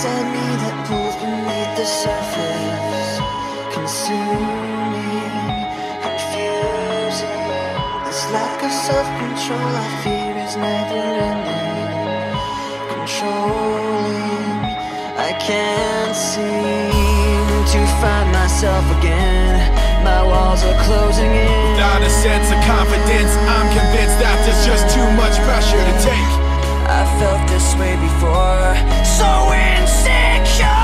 inside me that pulls beneath the surface, consuming, confusing. This lack of self-control I fear is never ending, controlling. I can't seem to find myself again. My walls are closing in. Without a sense of confidence, I'm convinced that there's just too much pressure to take. I felt this way before, so insecure.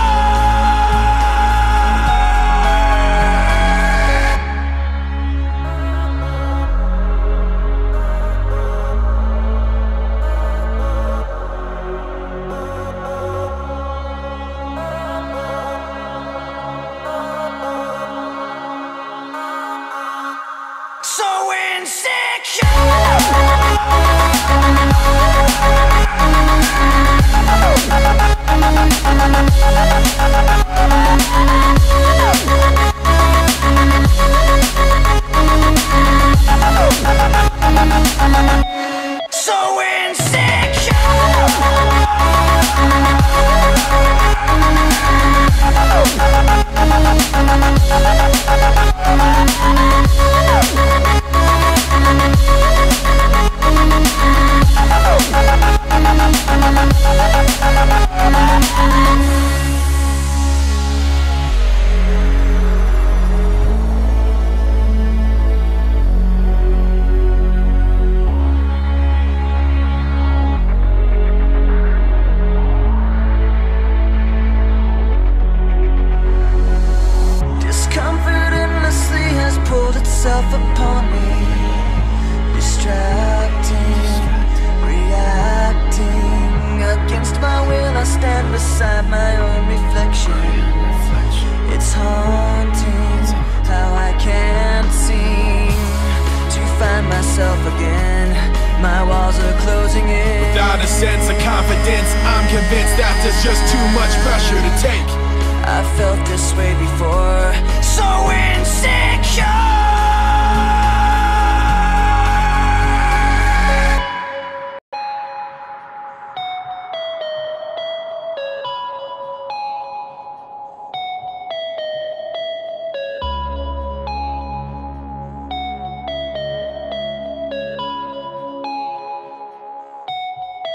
So upon me, distracting, reacting. Against my will I stand beside my own reflection. It's haunting how I can't seem to find myself again. My walls are closing in. Without a sense of confidence, I'm convinced that there's just too much pressure to take. I felt this way before, so insecure.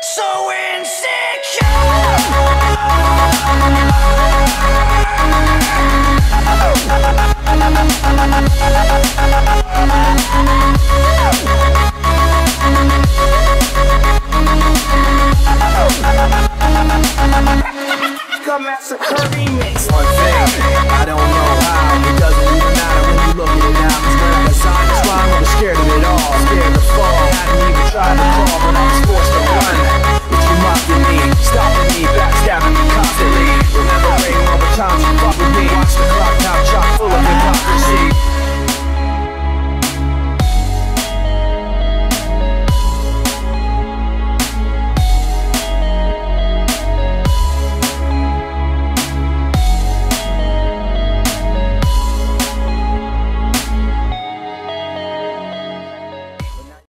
So insecure.